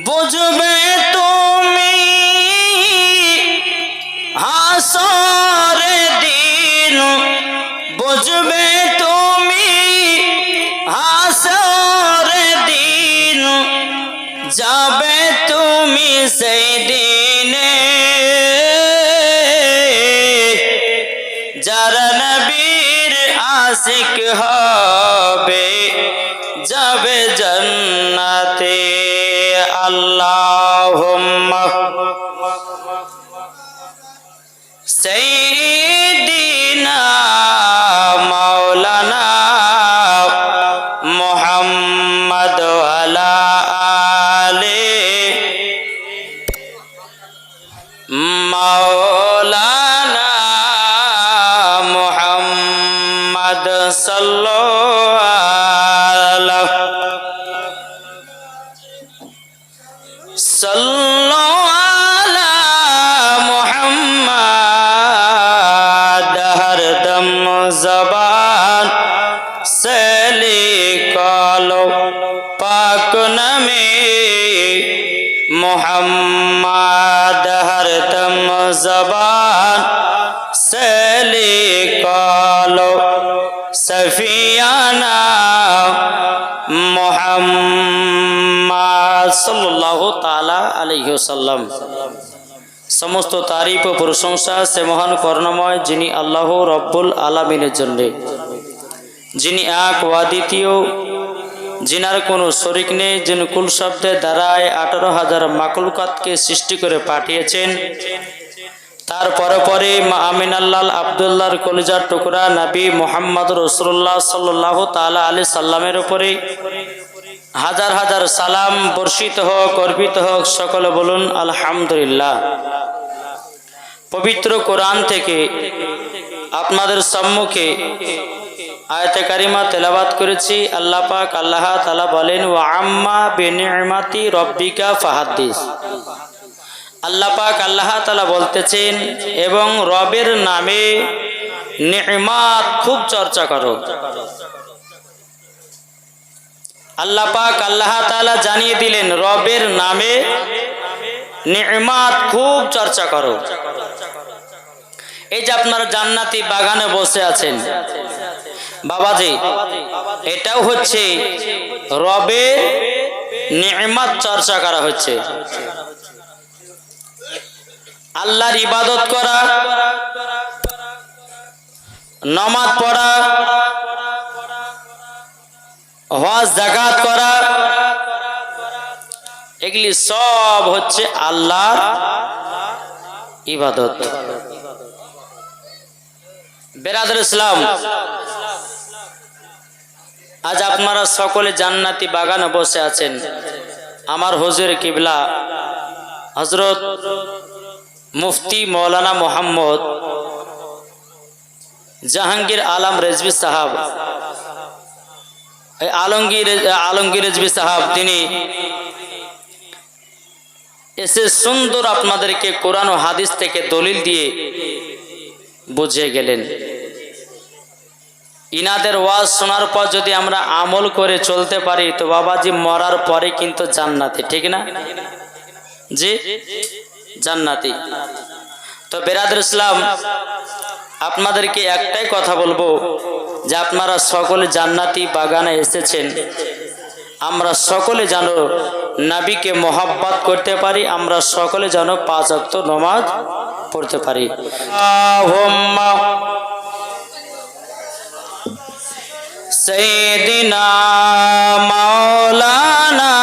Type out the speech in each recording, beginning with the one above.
বুঝবে তুমি হাসরে দিন, বুঝবে তুমি হাসরে দিন, যাবে তুমি সেই দিনে যারা নবীর আশিক হবে যাবে জান্নাতে। আল্লাহুম্মা সাইয়্যিদিনা মাওলানা মুহাম্মদ আলা আলি মাওলানা মুহাম্মদ সাল্লাল্লাহু আলা মুহাম্মদ হরদম জবান से लिखलो पाक नमी मुहम्मद हरदम ज़बान से लिखलो सफियाना मुहम्मद सल्लल्लाहु ताला अलैहि वसल्लम। समस्त तारीफ ও প্রশংসা সে মহান করুণাময় যিনি আল্লাহ রব্বুল আলামিনের জন্য, যিনি এক অদ্বিতীয়, जिनार कोनो शरीक नेই, যিনি কুল শব্দের দ্বারায় 18,000 মাখলুকাতকে সৃষ্টি করে পাঠিয়েছেন। তার পরে পরে মা আমিনাল্লাহ আব্দুল্লাহর কলিজার টুকরা নবী মুহাম্মদ রাসূলুল্লাহ সাল্লাল্লাহু তাআলা আলাইহি সাল্লামের উপরে হাজার হাজার সালাম বর্ষিত হোক, অর্পিত হোক। সকলে বলুন আলহামদুলিল্লাহ। পবিত্র কোরআন থেকে আপনাদের সম্মুখে আয়াতে কারিমা তেলাওয়াত করেছি। আল্লাহ পাক আল্লাহ তাআলা বলেন ওয়া আম্মা বিনি'মাতি রব্বিকা ফাহাদ্দিস। আল্লাহ পাক আল্লাহ তাআলা বলতেছেন এবং রবের নামে নি'মাত খুব চর্চা করো। আল্লাহ পাক আল্লাহ তাআলা জানিয়ে দিলেন রবের নামে নি'মাত খুব চর্চা করো। এই যে আপনারা জান্নাতি বাগানে বসে আছেন বাবাজি, এটাও হচ্ছে রবের নি'মাত চর্চা করা হচ্ছে। আল্লাহর ইবাদত করা, নামাজ পড়া, হজ যাকাত করা, এগুলি সব হচ্ছে আল্লাহর ইবাদত। বেরাদর ইসলাম, আজ আপনারা সকলে জান্নাতি বাগানে বসে আছেন। আমার হুজুর কিবলা হযরত মুফতি মৌলানা মোহাম্মদ জাহাঙ্গীর আলম রেজভী সাহেব, আলমগীর রেজভী সাহেব, তিনি এসে সুন্দর আপনাদেরকে কোরআন ও হাদিস থেকে দলিল দিয়ে বুঝিয়ে গেলেন। ইনাদের ওয়াজ শোনার পর যদি আমরা আমল করে চলতে পারি তো বাবাজি মরার পরে কিন্তু জান্নাতি, ঠিক না? জি জান্নাতি। তো বেরাদর ইসলাম, আপনাদেরকে একটাই কথা বলবো যে আপনারা সকলে জান্নাতি বাগানে এসেছেন, আমরা সকলে যেন নবীকে মহব্বত করতে পারি, আমরা সকলে যেন 5 ওয়াক্ত নামাজ পড়তে পারি। আল্লাহুম্মা সাইয়্যিদিনা মাওলানা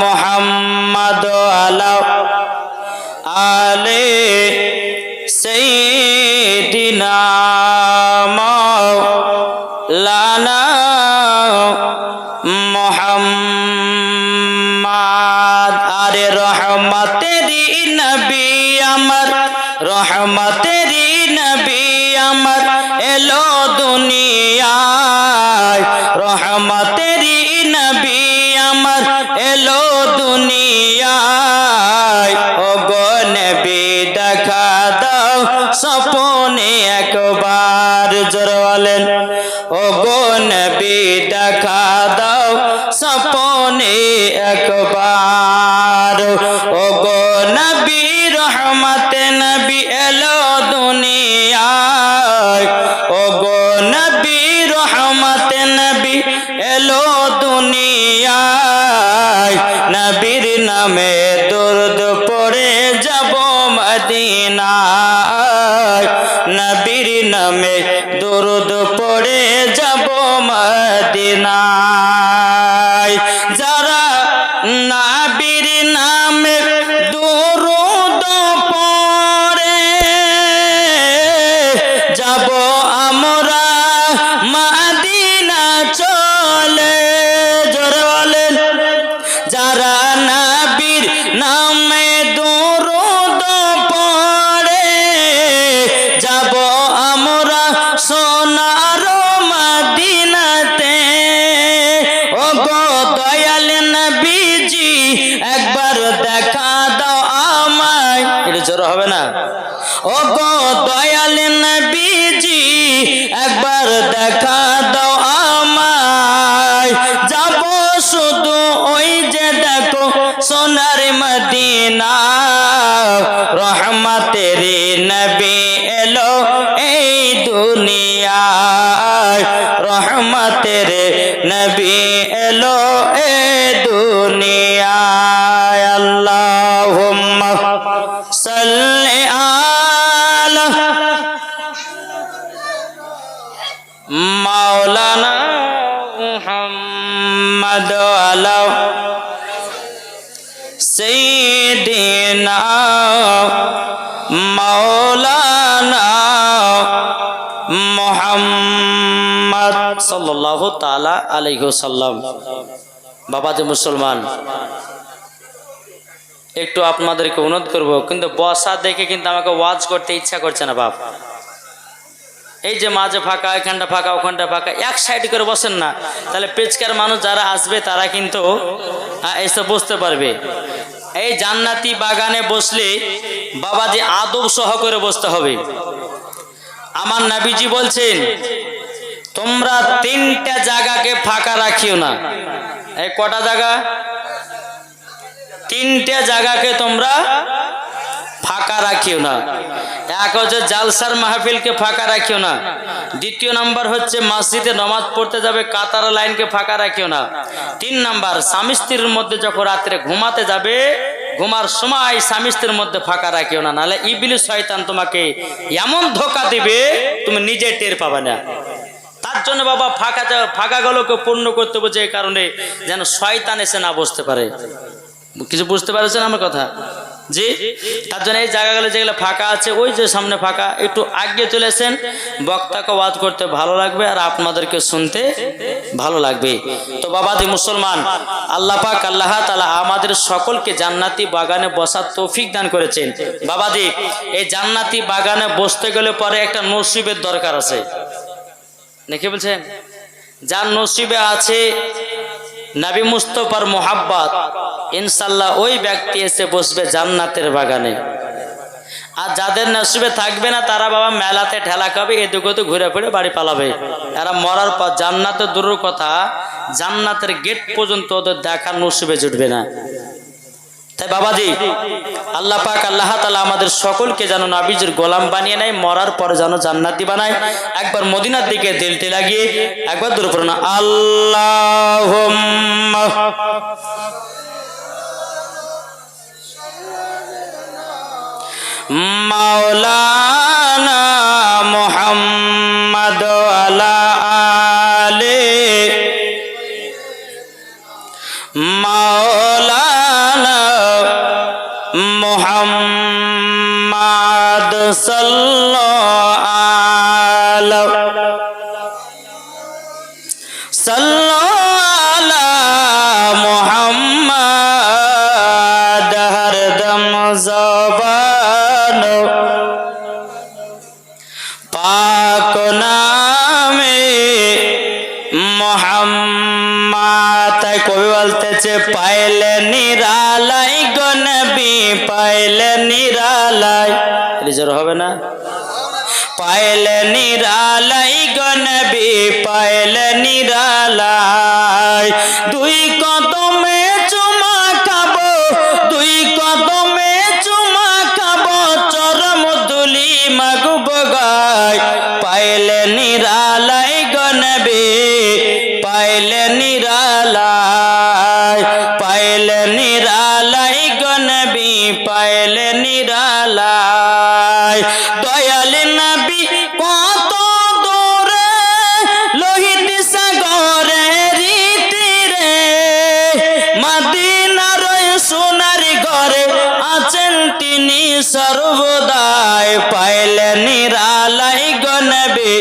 মুহাম্মদ আলা আলি সাইয়্যিদিনা মাওলানা মুহাম্মদ। আরে রহমতেরি নবী আমার, রহমতেরি নবী আমার এলো দুনিয়ায়, রহমতেরি নবী আমার এলো দুনিয়ায়। ও গো নবী দেখা দাও স্বপ্নে একবার, জোরে বলেন ও গো নবী দেখা দাও নামে দরুদ পড়ে যাব মদিনায়, নবীর নামে দরুদ পড়ে যাব মদিনায়। যারা নবীর নামে দরুদ পড়ে যাব আমরা মদিনা চলে, জোরে বলেন। যারা নবীর নামে দরুদ পড়ে যাব আমরা সোনার মদিনাতে। ও গো দয়াল নবীজি একবার দেখা দাও আমায়, এটা জোরে হবে না। ও গো দয়াল নবীজি একবার দেখা দাও আমায়, যাব শুধু ওই যে দেখো সোনার মদিনা। রহমতের নবী এলো এই দুনিয়ায়, রহমতের নবী এলো এই দুনিয়ায়। আল্লাহুম্মা সাল্লি আলা মাওলানা মুহাম্মদ আলা সাইয়্যিদিনা মাওলানা মুহাম্মদ সাল্লাল্লাহু তাআলা আলাইহি ওয়াসাল্লাম। বাবাজি মুসলমান, একটু আপনাদেরকে অনুরোধ করব, কিন্তু বসা দেখে কিন্তু আমাকে ওয়াজ করতে ইচ্ছা করছে না বাপ। এই যে মাঝে ফাঁকা, এখানটা ফাঁকা, ওখানটা ফাঁকা, এক সাইড করে বসেন না, তাহলে পেচকার মানুষ যারা আসবে তারা কিন্তু এসে বসতে পারবে। এই জান্নাতি বাগানে বসলে বাবাজি আদব সহ করে বসতে হবে। আমার নবীজি বলছেন তোমরা তিনটা জায়গাকে ফাঁকা রাখিও না। এই কটা জায়গা? তিনটা জায়গাকে তোমরা ফাঁকা রাখিও না। এক হচ্ছে জালসার মাহফিলকে ফাঁকা রাখিও না। দ্বিতীয় নাম্বার হচ্ছে মসজিদে নামাজ পড়তে যাবে কাতার লাইনকে ফাঁকা রাখিও না। 3 নাম্বার স্বামী স্ত্রীর মধ্যে যখন রাত্রে ঘুমাতে যাবে ঘুমার সময় স্বামী স্ত্রীর মধ্যে ফাঁকা রাখিও না, নাহলে ইবলিস শয়তান তোমাকে এমন ধোঁকা দিবে তুমি নিজে টের পাবে না। তার জন্য বাবা ফাঁকাগুলোকে পূর্ণ করতে হবে, এই কারণে যেন শয়তান এসে না বসতে পারে। কিছু বুঝতে পারছেন আমার কথা? জি, তার জন্য এই জায়গাগুলো যেগুলো ফাঁকা আছে, ওই যে সামনে ফাঁকা, একটু আগে চলেছেন, বক্তাকে ওয়াজ করতে ভালো লাগবে আর আপনাদেরকে শুনতে ভালো লাগবে। তো বাবাজি মুসলমান, আল্লাহ পাক আল্লাহ তাআলা আমাদের সকলকে জান্নাতি বাগানে বসার তৌফিক দান করেছেন। বাবাজি, এই জান্নাতি বাগানে বসতে গেলে পরে একটা নসিবের দরকার আছে, নাকি বলছেন? যার নসিবে আছে নবী মুস্তাফার মোহাব্বত, ইনশাআল্লাহ ওই ব্যক্তি এসে বসবে জান্নাতের বাগানে। আর যাদের নসিবে থাকবে না তারা বাবা মেলাতে ঠেলা খাবে, এদিক ওদিক ঘুরে ফিরে বাড়ি পালাবে। এরা মরার পর জান্নাতের দূরের কথা, জান্নাতের গেট পর্যন্ত ওদের দেখার নসিবে জুটবে না। তাই বাবাজি, আল্লাহ পাক আল্লাহ তাআলা আমাদের সকলকে যেন নবীজির গোলাম বানিয়ে নেয়, মরার পরে যেন জান্নাতি বানায়। একবার মদিনার দিকে দিলটি লাগিয়ে একবার দূর পড়ুন, আল্লাহুম্মা মাওলানা মুহাম্মদ আলা আলে মাওলানা মুহাম্মদ সাল্লাল্লাহু আলা মুহাম্মদ হরদম জবান পাক নামে মুহাম্মদ। তাই কবি বলতেছে পাইলে নিরালাই গো নবী, পাইলে নিরালাই, রিজর হবে না? পাইলে নিরালাই গো নবী, পাইলে নিরালাই। দুই কদমে চুমা খাবো, দুই কদমে চুমা খাবো, চরম ধুলি মাগব গায়। পাইলে নিরালাই গো নবী, পাইলে নিরালাই, পাইলে নিরালাই নিরালাই গো নবী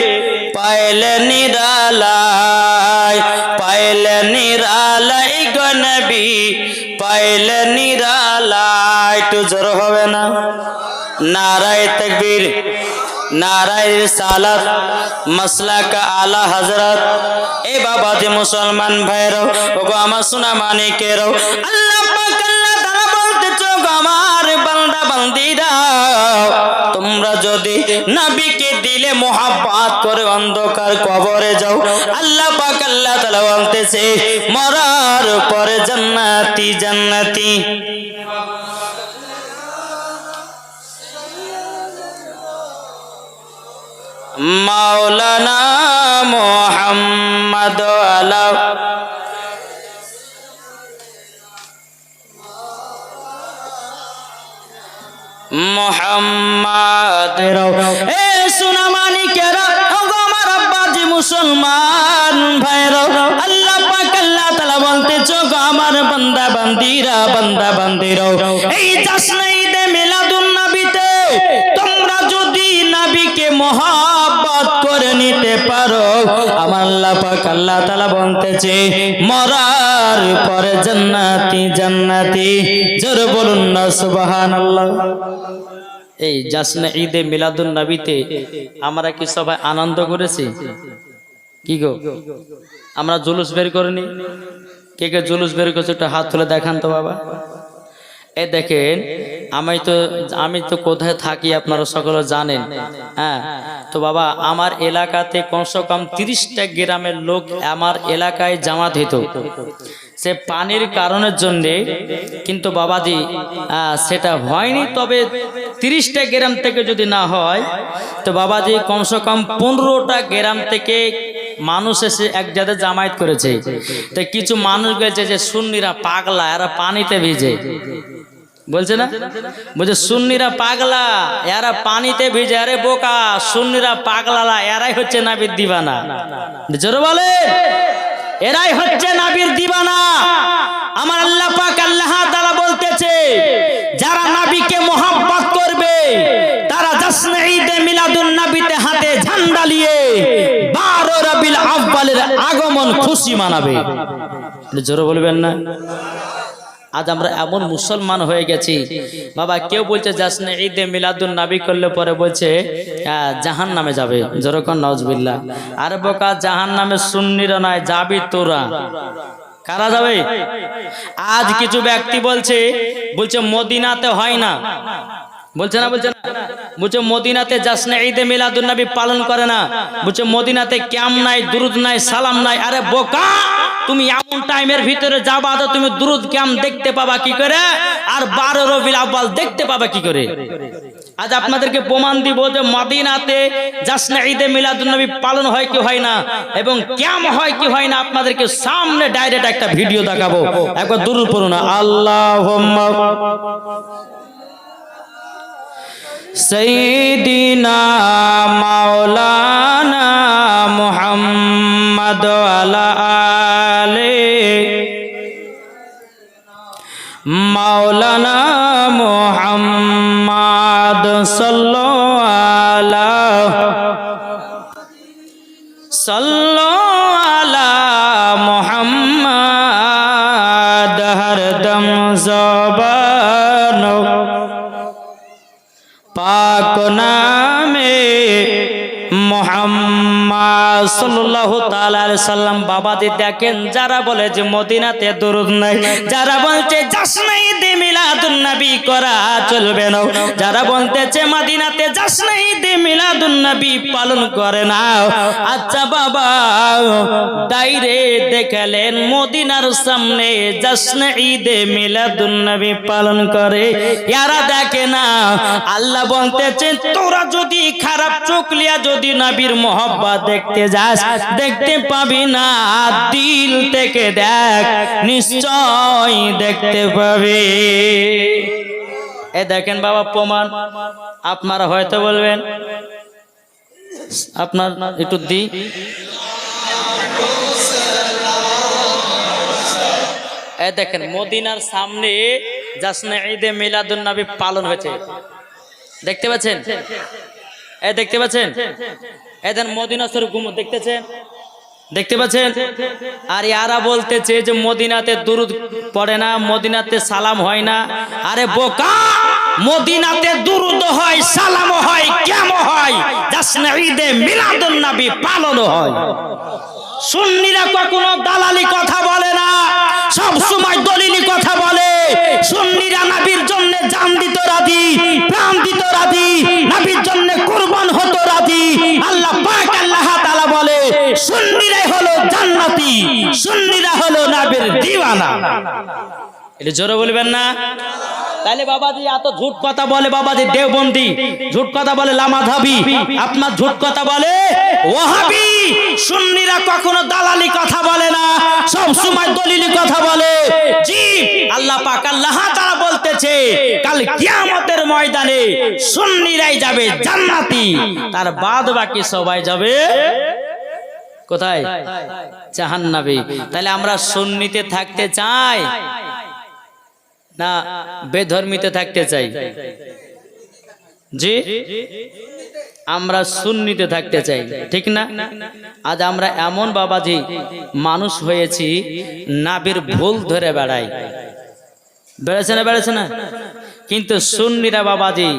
পাইলে নিরালাই, পাইলে নিরালাই গো নবী পাইলে নিরালাই। একটু জোর হবে না? নারায়ে তাকবীর, নারায়ে রিসালাত, মাসলাক আলা হযরত। এ বাবা যে মুসলমান ভাইরা, ওগো আমার সোনা মানিকেরা, আল্লাহ পাক আল্লাহ তাআলা বলতেছে গো আমার বান্দা বান্দীরা, তোমরা যদি নবীকে দিলে মোহাব্বত করে অন্ধকার কবরে যাও, আল্লাহ পাক আল্লাহ তাআলা বলতেছে মরার পরে জান্নাতি জান্নাতি। মাওলানা মুহাম্মদ আলা মুহাম্মদ। এ সোনা মানিকেরা, ওগো আমার আব্বাজি মুসলমান ভাইরা, আল্লাহ পাক আল্লাহ তাআলা বলতেছে গো আমার বান্দা বান্দীরা, বান্দা বান্দীরা, এই জশ্নে ঈদে মিলাদুন নবীতে তোমরা যদি নবীকে মহব্বত করে নিতে পারো, আমার আল্লাহ পাক আল্লাহ তাআলা বলতেছে মরার পরে জান্নাতি জান্নাতি। জোরে বলুন না সুবহানাল্লাহ। এই জশ্নে ঈদে মিলাদুন নবীতে আমরা কি সবাই আনন্দ করেছি? কি গো, আমরা জুলুস বের করিনি? কে কে জুলুস বের করছে একটু হাত তুলে দেখান তো বাবা। এ দেখেন, আমি তো কোথায় থাকি আপনারা সকলে জানেন। হ্যাঁ, তো বাবা আমার এলাকাতে কমসে কম 30টা গ্রামের লোক আমার এলাকায় জামাত হতো। সে পানির কারণের জন্যে কিন্তু বাবাজি সেটা হয়নি, তবে 30টা গ্রাম থেকে যদি না হয় তো বাবাজি কমসে কম 15টা গ্রাম থেকে মানুষ এসে এক জায়গায় জামায়াত করেছে। তো কিছু মানুষ গেছে যে সুন্নিরা পাগলা, এরা পানিতে ভিজে, বলছে না, বলছে সুন্নিরা পাগলা এরা পানিতে ভিজে। আরে বোকা, সুন্নিরা পাগলা এরাই হচ্ছে নবীর দিবানা। জোরে বলে, এরাই হচ্ছে নবীর দিবানা। আমার আল্লাহ পাক আল্লাহ তাআলা বলতেছে যারা নবীকে মহব্বত করবে তারা জশ্নে ঈদে মিলাদুন নবীতে হাতে ঝান্ডা নিয়ে 12 রবিউল আউয়ালের আগমন খুশি মানাবে। জোরে বলবেন না? আজ আমরা এমন মুসলমান হয়ে গেছি বাবা, কেউ বলছে জশ্নে ঈদে মিলাদুন নবী করলে পরে বলছে জাহান্নামে যাবে। যেরকম নাউজুবিল্লাহ। আরে বোকা, জাহান্নামে সুন্নিরা নয়, যাবি তোরা। কারা যাবে? আজ কিছু ব্যক্তি বলছে মদিনাতে হয় না, বলছে না, বলছে না, বলছে মদিনাতে জশ্নে ঈদে মিলাদুন নবী পালন করে না, বলছে মদিনাতে কিয়াম নাই, দুরুদ নাই, সালাম নাই। আরে বোকা, তুমি এমন টাইমের ভিতরে যাবা তো তুমি দুরুদ কিয়াম দেখতে পাবা কি করে, আর 12 রবিউল আউয়াল দেখতে পাবা কি করে? আজ আপনাদেরকে প্রমাণ দিব যে মদিনাতে জশ্নে ঈদে মিলাদুন নবী পালন হয় কি হয় না এবং কিয়াম হয় কি হয় না। আপনাদেরকে সামনে ডাইরেক্ট একটা ভিডিও দেখাবো, একবার দুরুদ পড়ুন। আল্লাহুম্মা সাইয়্যিদিনা মাওলানা মুহাম্মদ আলা আলি মাওলানা মুহাম্মদ সাল্লাল্লাহু আলা মুহাম্মদ হরদম জবান পাক নামে মুহাম্মদ সাল্লাল্লাহু তাআলা আলাইহি সাল্লাম। বাবাজি দেখেন, যারা বলে যে মদিনাতে দরুদ নাই, যারা বলছে জশ্নে ঈদে মিলাদুন নবী করা চলবে না, যারা বলতেছে মদিনাতে জশ্নে ঈদে মিলাদুন নবী পালন করে না, আচ্ছা বাবা ডাইরেক্ট দেখালেন মদিনার সামনে জশ্নে ঈদে মিলাদুন নবী পালন করে, এরা দেখে না। আল্লাহ বলতেছেন তোরা যদি খারাপ চোখ লিয়া যদি নবীর মোহব্বত দেখতে যাস, দেখতে পাবি না, দিল থেকে দেখ, নিশ্চয় দেখতে পাবি। এ দেখেন বাবা প্রমাণ। আপনারা হয়তো বলবেন আপনার একটু দি, এ দেখেন মদিনার সামনে জশ্নে ঈদে মিলাদুন নবী পালন হয়েছে, দেখতে পাচ্ছেন? এই দেখতে পাচ্ছেন, এদের মদিনা শরীফ গুম্বদ দেখতেছেন, দেখতে পাচ্ছেন। আর ইয়ারা বলতেছে যে মদিনাতে দুরুদ পড়ে না, মদিনাতে সালাম হয় না। আরে বোকা, মদিনাতে দুরুদ হয়, সালাম হয়, কেমন হয়? জাসনে ঈদে মিলাদুন নবী পালন হয়। সুন্নিরা কখনো দালালি কথা বলে না, সব সময় দলিলি কথা বলে। সুন্নিরা নবীর জন্য জান দিতে রাজি, প্রাণ দিতে রাজি, নবীর জন্য কুরবান হতে রাজি। আল্লাহ পাক আল্লাহ তাআলা বলে সুন্নিরাই হলো জান্নাতি, সুন্নিরা হলো নবীর দিওয়ানা। এটা জোরে বলবেন না? তাহলে বাবাজি এত ঝুট কথা বলে, বাবাজি দেওবন্দি ঝুট কথা বলে, লামাধাবি আপনার ঝুট কথা বলে, ওয়াহাবি। সুন্নিরা কখনো দালালি কথা বলে না, সব সময় দলিলি কথা বলে। জি, আল্লাহ পাক আল্লাহ তাআলা বলতেছে কাল কিয়ামতের ময়দানে সুন্নিরাই যাবে জান্নাতি, তার বাদ বাকি সবাই যাবে কোথায়? জাহান্নামে। তাহলে আমরা সুন্নিতে থাকতে চাই না বেধর্মীতে থাকতে চাই? জি, আমরা সুন্নিতে থাকতে চাই, ঠিক না? আজ আমরা এমন বাবাজি মানুষ হয়েছি, নাবির ভুল ধরে বেড়াই। বেড়েছে না? বেড়েছে না? কিন্তু সুন্নিরা বাবাজি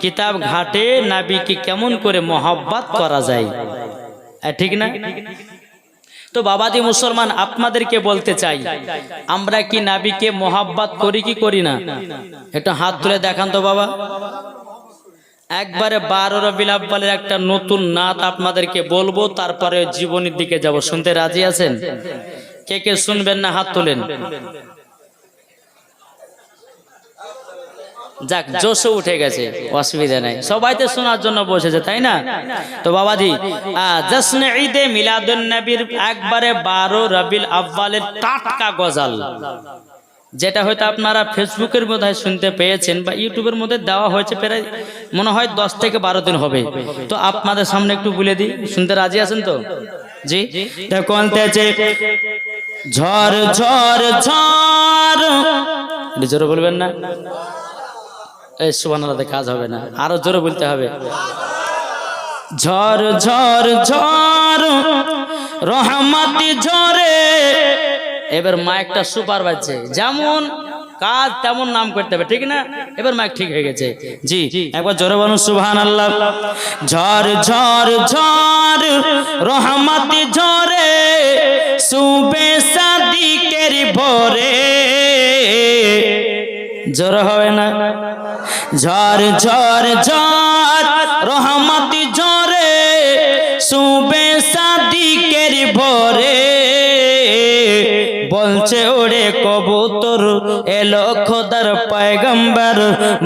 কিতাব ঘাটে নাবিকে কেমন করে মহব্বত করা যায়, ঠিক না? তো বাবাজি মুসলমান আপনাদেরকে বলতে চাই, আমরা কি নবীকে মোহাব্বত করি কি করি না? একটু হাত তুলে দেখান তো বাবা। একবারে 12 রবিউল আউয়ালের একটা নতুন নাত আপনাদেরকে বলবো, তারপরে জীবনের দিকে যাব। শুনতে রাজি আছেন? কে কে শুনবেন না হাত তোলেন। যাক, জোশও উঠে গেছে, অসুবিধা নাই, সবাই তো শোনার জন্য বসেছে, তাই না? তো বাবাজি জশ্নে ঈদে মিলাদুন নবীর একবারে 12 রবিউল আউয়ালের টাটকা গজল, যেটা হয়তো আপনারা ফেসবুকের মধ্যে শুনতে পেয়েছেন বা ইউটিউবের মধ্যে দেওয়া হয়েছে, প্রায় মনে হয় 10 থেকে 12 দিন হবে। তো আপনাদের সামনে একটু বলে দিই, শুনতে রাজি আছেন তো? জি, কোনতেছে ঝড় ঝড় ঝড়, জোরে বলবেন না? এই সুবহানাল্লাহ, কাজ হবে না, আরো জোরে বলতে হবে। ঝড় ঝড় ঝড় রহমতি ঝরে। এবার মাইকটা সুপার বাজছে, যেমন কাজ তেমন নাম করতে হবে, ঠিক না? এবার মাইক ঠিক হয়ে গেছে। জি, একবার জোরে বলুন সুবহানাল্লাহ। ঝড় ঝড় ঝড় রহমতি ঝরে, সুবে সাদিকের ভোরে। জোরে হবে না? ঝড় ঝড় ঝড় রহমতি ঝরে, সুবে সাদিকের ভোরে। বলছে ওরে কবুতর, এলো খোদার পয়গম্বর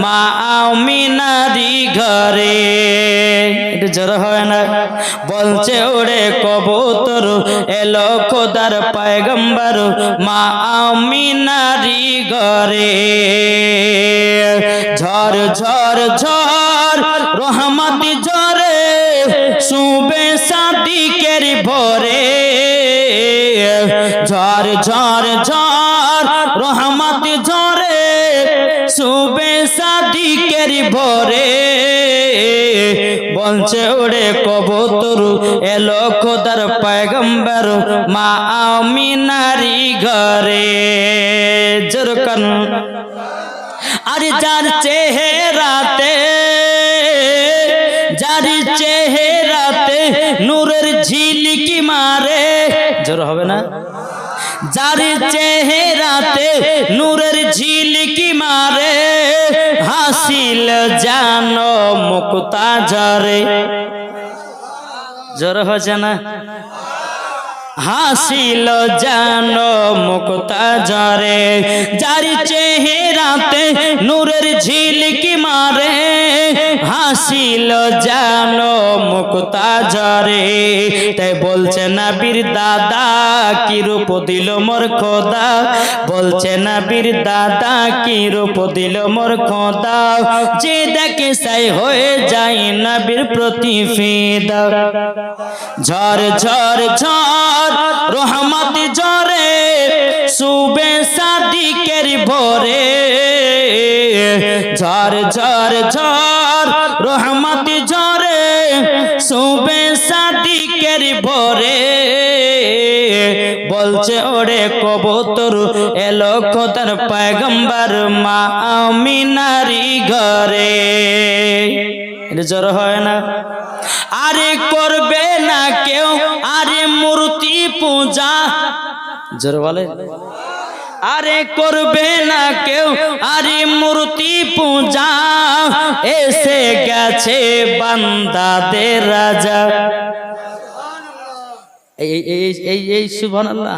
মা আমিনারি ঘরে। এটা জোরে হয় না? বলছে ওরে কবুতর, এলো খোদার পয়গম্বর মা আমিনারি ঘরে। ঝড় ঝড় ঝড় রহমতি ঝরে, সুবে সাদিকের ভোরে। ঝড় ঝড় ঝড় রহমতি ঝরে, সুবে সাদিকের ভোরে। বলছে ওরে কবুতর, এলো খোদার পয়গম্বর মা আমিনারি ঘরে। জোরকান আর যার চেহারাতে, যার চেহারাতে নূরের ঝিলিকি মারে। জোর হবে না? যার চেহারাতে নূরের ঝিলিকি মারে, হাসিল জানো মুক্তা ঝরে। জোর হচ্ছে না? হাসিল জানো মুক্তা ঝরে। যার চেহারাতে নূরের ঝিলিকি মারে, হাসিল জানো মুক্তা ঝরে। তাই বলছে নবীর দাদা কি রূপ দিল মোর খোদা, বলছে নবীর দাদা কি রূপ দিল মোর খোদা। যে দেখে সাই হয়ে যায় নবীর প্রতি ফিদা। ঝড় ঝড় ঝড় রহমতি ঝরে, সুবে সাদিকের ভোরে। ঝড় ঝড় ঝড় রহমতি ঝরে, সুবে সাদিকের ভোরে বলছে ওরে কবুতর এলো খোদার পয়গম্বর মা আমিনারি ঘরে। এটা জোর হয় না? আরে করবে না কেউ আরে মূর্তি পূজা, জোর বলে। আরে করবে না কেউ আরে মূর্তি পূজা, এসে গেছে বান্দাদের রাজা। এই সুবহানাল্লাহ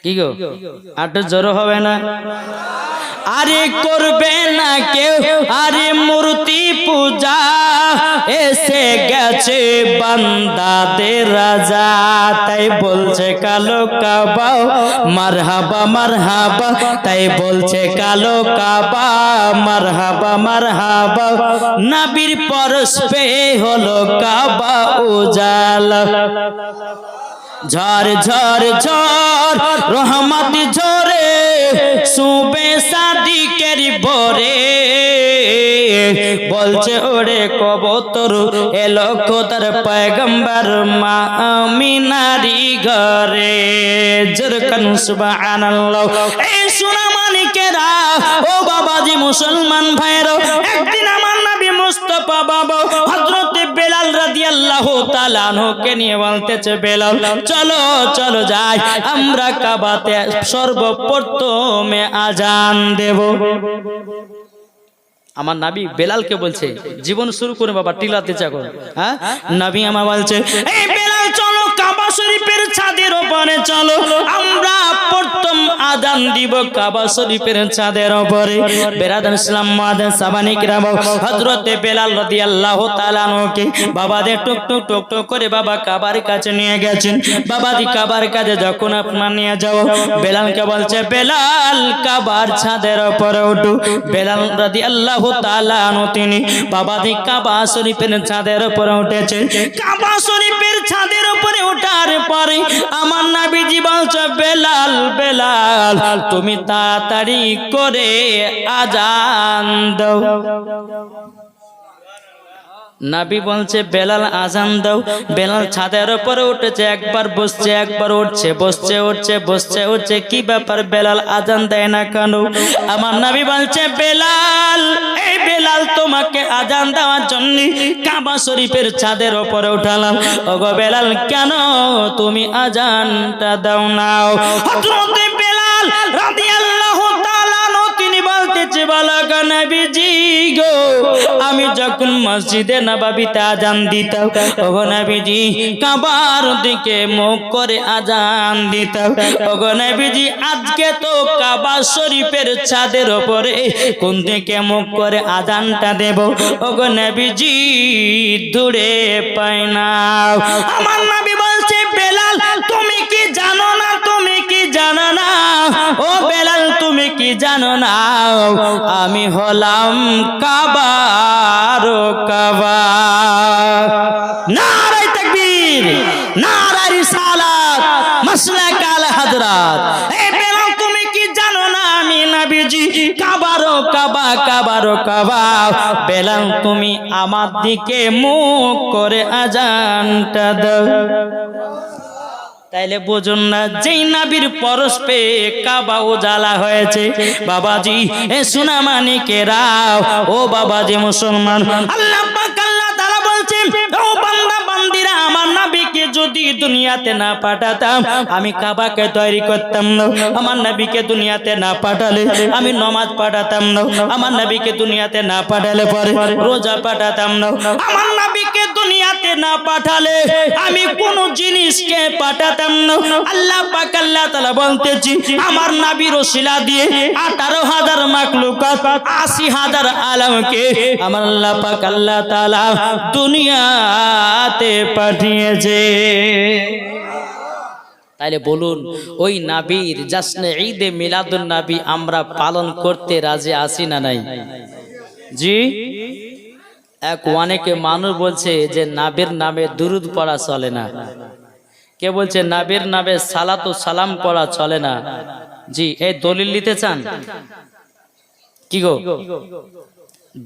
কি গো, আর জোর হবে না? আরে করবে না কেউ আরে মূর্তি পূজা, এসে গেছে বান্দাদের রাজা। তাই বলছে কালো কাবা মারহাবা মারহাবা, তাই বলছে কালো কাবা মারহাবা মারহাবা। নবীর পরশ পে হলো কাবা উজালা, ঝড় ঝড় ঝড় রহমত ঝরে সুবে সাদিকের ভোরে বলছে ওরে কবুতর এলো খোদার পয়গম্বর মা আমিনারি ঘরে। জোরকান সুবহানাল্লাহ। এই সোনা মানিকেরা ও বাবাজি মুসলমান ভাইরা, একদিন আমার নবী মুস্তাফা বাবা হযরত বেলাল রাদিয়াল্লাহু তাআলা আনহুকে নিয়ে বলতেছে, বেলাল চলো চলো যাই, আমরা কাবাতে সর্বপ্রথমে আজান দেব। আমার নবী বেলালকে বলছে জীবন শুরু করে বাবা টিলাতে চাকর। হ্যাঁ, নবী আমার বলছে এই বেলাল চলো কাবা শরীফের ছাদের উপরে চলো, আমরা প্রথম আজান দিব কাবা শরীফের ছাদের উপরে। বেরাদান ইসলাম মুআদ্দিন সাহাবায়ে কিরাম হযরত বেলাল রাদিয়াল্লাহু তাআলা আনহুকে বাবাদের টুক টুক টুক টুক করে বাবা কাবার কাছে নিয়ে গেছেন। বাবাজি কাবার কাছে যখন আপনার নিয়ে যাও, বেলালকে বলছে বেলাল কাবার ছাদের উপরে ওঠো। বেলাল রাদিয়াল্লাহু তাআলা আনহু তিনি বাবাজি কাবা শরীফের ছাদের উপরে উঠেছে। কাবা শরীফের ছাদের উপরে ওঠার পরে আমার নবীজি বলছে বেলাল বেলাল তুমি তাড়াতাড়ি করে আজান দাও। নবী বলছে বেলাল আজান দাও। বেলাল ছাদের উপরে উঠেছে, একবার বসছে একবার উঠছে, বসছে উঠছে বসছে উঠছে। কি ব্যাপার বেলাল আজান দেয় না কেন? আমার নবী বলছে বেলাল এই বেলাল তোমাকে আজান দেওয়ার জন্য কাবা শরীফের ছাদের উপরে উঠালাম। ওগো বেলাল কেন তুমি আজানটা দাও না? হযরত বেলাল রাদিয়াল্লাহু তাআলা আনহু তিনি বলতেছে বলগো নবীজি গো, আমি যখন মসজিদে নববীতে আজান দিতাম ওগো নবীজি কাবার দিকে মুখ করে আজান দিতাম। ওগো নবীজি আজকে তো কাবা শরীফের ছাদের উপরে কোন দিকে মুখ করে আজানটা দেব ওগো নবীজি দূরে পাই না। আমার নবী বলছে বেলাল তুমি কি জানো না, তুমি কি জানো না ও বেলাল তুমি কি জানো না আমি হলাম কাবার কাবা। নারে তাকবীর, নারে রিসালাত, মাসলাক আলা হযরত। এই বেলাল তুমি কি জানো না আমি নবীজি কাবার কাবা কাবার কাবা। বেলাল তুমি আমার দিকে মুখ করে আজানটা দাও। তাইলে বুঝুন না যেই নবীর পরশ পে কাবা উজালা হয়েছে। বাবাজি এ সোনা মানিকেরা ও বাবাজি মুসলমান, আল্লাহ পাক আল্লাহ তাআলা বলছেন ও বান্দা বান্দিরা আমার নবীকে যদি দুনিয়াতে না পাঠাতাম আমি কাবাকে তৈরি করতাম না। আমার নবীকে দুনিয়াতে না পাঠালে আমি নামাজ পাঠাতাম না। আমার নবীকে দুনিয়াতে না পাঠালে পরে রোজা পাঠাতাম না। আমার নবীকে দুনিয়াতে না পাঠালে আমি কোন জিনিসকে পাঠাতাম না। আল্লাহ পাক আল্লাহ তাআলা বলতেছি আমার নবীর ওসিলা দিয়ে 18,000 মাখলুকাত 80,000 আলমকে আমার আল্লাহ পাক আল্লাহ তাআলা দুনিয়াতে পাঠিয়েছে। তাইলে বলুন ওই নবীর জশ্নে ঈদে মিলাদুন নবী আমরা পালন করতে রাজি আছি না নাই? জি। এক অনেকে মানুষ বলছে যে নবীর নামে দুরুদ পড়া চলে না, কে বলছে নবীর নামে সালাত ও সালাম পড়া চলে না। জি, এই দলিল নিতে চান? কি গো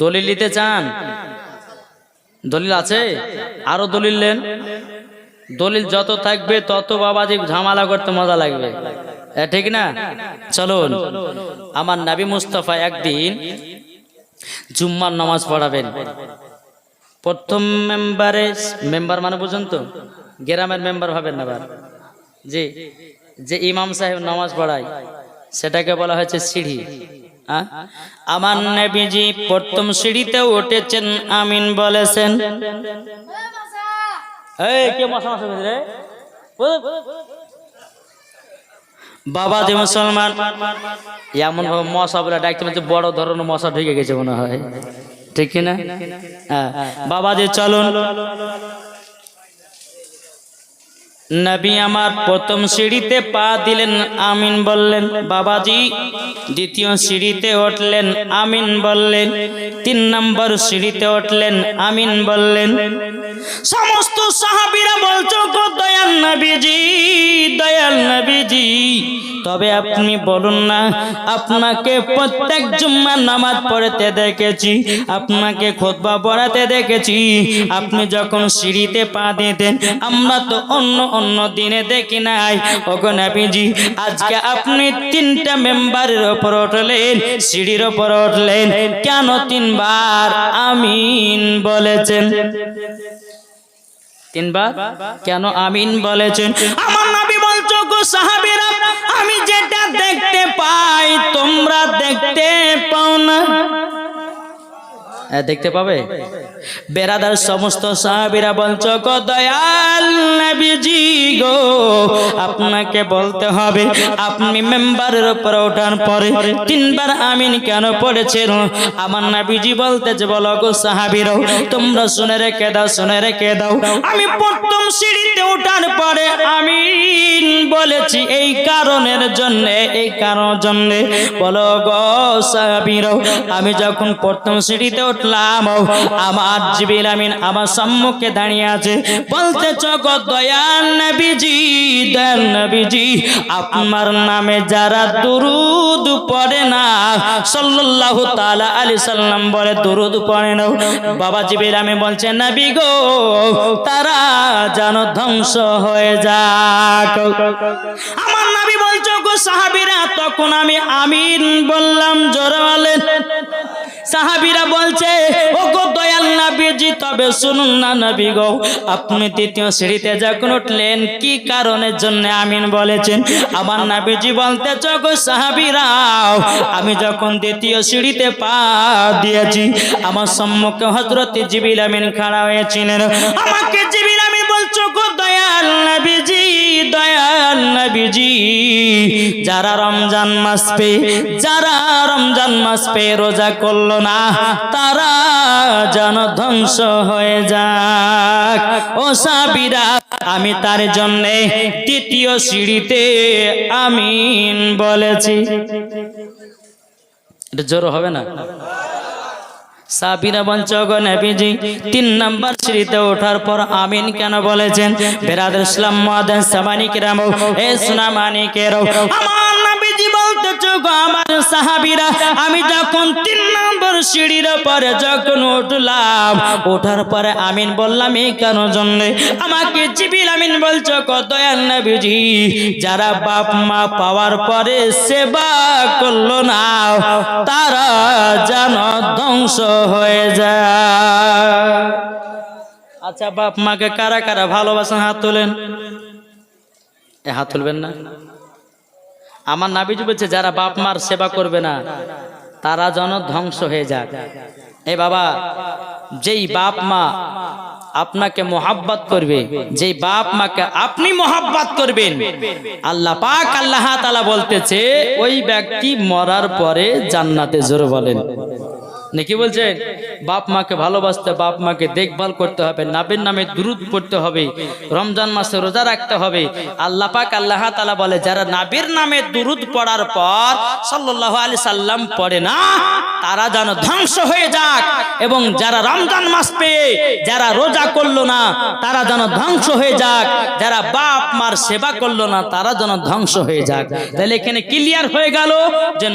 দলিল নিতে চান? দলিল আছে? আরো দলিল নেন। দলিল যত থাকবে তত বাবাজি ঝামেলা করতে মজা লাগবে, ঠিক না? চলুন, আমার নবী মুস্তাফা একদিন জুম্মার নামাজ পড়াবেন। প্রথম মেম্বারে, মেম্বার মানে বুঝুন তো, গ্রামের মেম্বার ভাবেন না, জি, যে ইমাম সাহেব নামাজ পড়ায় সেটাকে বলা হয়েছে সিঁড়ি। আমার নবীজি প্রথম সিঁড়িতে উঠেছেন, আমিন বলেছেন। এই কে মশা মশা রে বাবা যে মুসলমান, এমন ভাবে মশা বলে ডাকতে বড় ধরনের মশা ঢুকে গেছে মনে হয়, ঠিক কিনা? বাবা যে চলুন, নবী আমার প্রথম সিঁড়িতে পা দিলেন, আমিন বললেন। বাবাজি দ্বিতীয় সিঁড়িতে উঠলেন, আমিন বললেন। 3 নম্বর সিঁড়িতে উঠলেন, আমিন বললেন। সমস্ত সাহাবীরা বলছো গো দয়াল নবীজি, দয়াল নবীজি, তবে আপনি বলুন না, আপনাকে প্রত্যেক জুম্মার নামাজ পড়তে দেখেছি, আপনাকে খুতবা পড়াতে দেখেছি, আপনি যখন সিঁড়িতে পা দিতেন আমরা তো অন্য অন্য দিনে দেখি নাই। ওগো নবীজি, আজকে আপনি 3টা মেম্বারের উপর উঠলেন, সিঁড়ির উপর উঠলেন, কেন 3 বার আমিন বলেছেন? 3 বার কেন আমিন বলেছেন? আমার নবী বলছো গো সাহাবীরা, আমি যেটা দেখতে পাই তোমরা দেখতে পাও না। দেখতে পাবে বেরাদার সমস্ত সাহাবীরা বলছো গো দয়াল নবীজি গো, আপনাকে বলতে হবে আপনি মেম্বারের উপর ওঠার পরে 3 বার আমিন কেন পড়েছেন? আমার নবীজি বলতেছে, বলো গো সাহাবীরা, তোমরা শুনে রেখে দাও, শুনে রেখে দাও, আমি প্রথম সিঁড়িতে ওঠার পরে আমিন বলেছি এই কারণের জন্য, এই কারণের জন্য। বলো গো সাহাবীরা, আমি যখন প্রথম সিঁড়িতে উঠলাম আমার জিবরিল আমিন আমার সম্মুখে দাঁড়িয়ে আছে, বলতেছ গো দয়াল নবীজি, দয়াল নবীজি, আপনার নামে যারা দুরূদ পড়ে না, সাল্লাল্লাহু তাআলা আলাইহি সাল্লাম বলে দুরূদ পড়ে না, বাবা জিবরিল আমিন বলছে নবী গো তারা যেন ধ্বংস হয়ে যাক। আমার নবী বলছো গো সাহাবীরা, তখন আমি আমিন বললাম, জোরে বলেন। সাহাবীরা বলছে, ও গো দয়াল নবীজি, তবে শুনুন না নবী গো, আপনি 3য় সিঁড়িতে যখন উঠলেন কি কারণের জন্য আমিন বলেছেন? আমার নবীজি বলতেছ গো সাহাবীরা, আমি যখন 2য় সিঁড়িতে পা দিয়েছি আমার সম্মুখে হযরত জিবরিল আমিন খাড়া হয়েছিলেন, আমাকে জিবরিল আমিন বলছো গো দয়াল নবীজি, দয়াল নবীজি, যারা রমজান মাস পে, যারা রমজান মাস পে রোজা করলো না তারা যেন ধ্বংস হয়ে যাক। ও সাহাবীরা, আমি তার জন্য 2য় সিঁড়িতে আমিন বলেছি। এটা জোর হবে না? সাহাবীরা বলছো গো নবীজি 3 নম্বর সিঁড়িতে ওঠার পর আমিন কেন বলেছেন? বেরাদার ইসলাম মুআদ্দিন সামানি কিরাম, এ সুনামানি কেরো, আমার নবীজি বলতেছো গো আমার সাহাবীরা, আমি যখন 3 নম্বর সিঁড়ির পরে যখন উঠলাম, ওঠার পরে আমিন বললাম এই কেন জন্য? আমাকে জিবরিল আমিন বলছো গো দয়াল নবীজি, যারা বাপ মা পাওয়ার পরে সেবা করলো না তারা যেন ধ্বংস হয়ে যায়। আচ্ছা, বাপ মাকে কারা কারা ভালোবাসেন? হাত তোলেন। হাত তুলবেন না? আমার নবীজি বলছে যারা বাপ মার সেবা করবে না তারা যেন ধ্বংস হয়ে যাক। এ বাবা, যেই বাপ মা আপনাকে মোহাব্বত করবে, যেই বাপ মাকে আপনি মোহাব্বত করবেন, আল্লাহ পাক আল্লাহ তাআলা বলতেছে ওই ব্যক্তি মরার পরে জান্নাতে। জোরে বলেন নাকি? বলছেন বাপ মাকে ভালোবাসতে, বাপ মাকে দেখভাল করতে হবে, নবীর নামে দুরূদ পড়তে হবে, রমজান মাসে রোজা রাখতে হবে। আল্লাহ পাক আল্লাহ তাআলা বলে যারা নবীর নামে দুরূদ পড়ার পর সাল্লাল্লাহু আলাইহি সাল্লাম পড়ে না তারা যেন ধ্বংস হয়ে যাক, এবং যারা রমজান মাস পেয়ে যারা রোজা করলো না তারা যেন ধ্বংস হয়ে যাক, যারা বাপ মার সেবা করলো না তারা যেন ধ্বংস হয়ে যাক। তাহলে এখানে ক্লিয়ার হয়ে গেল যে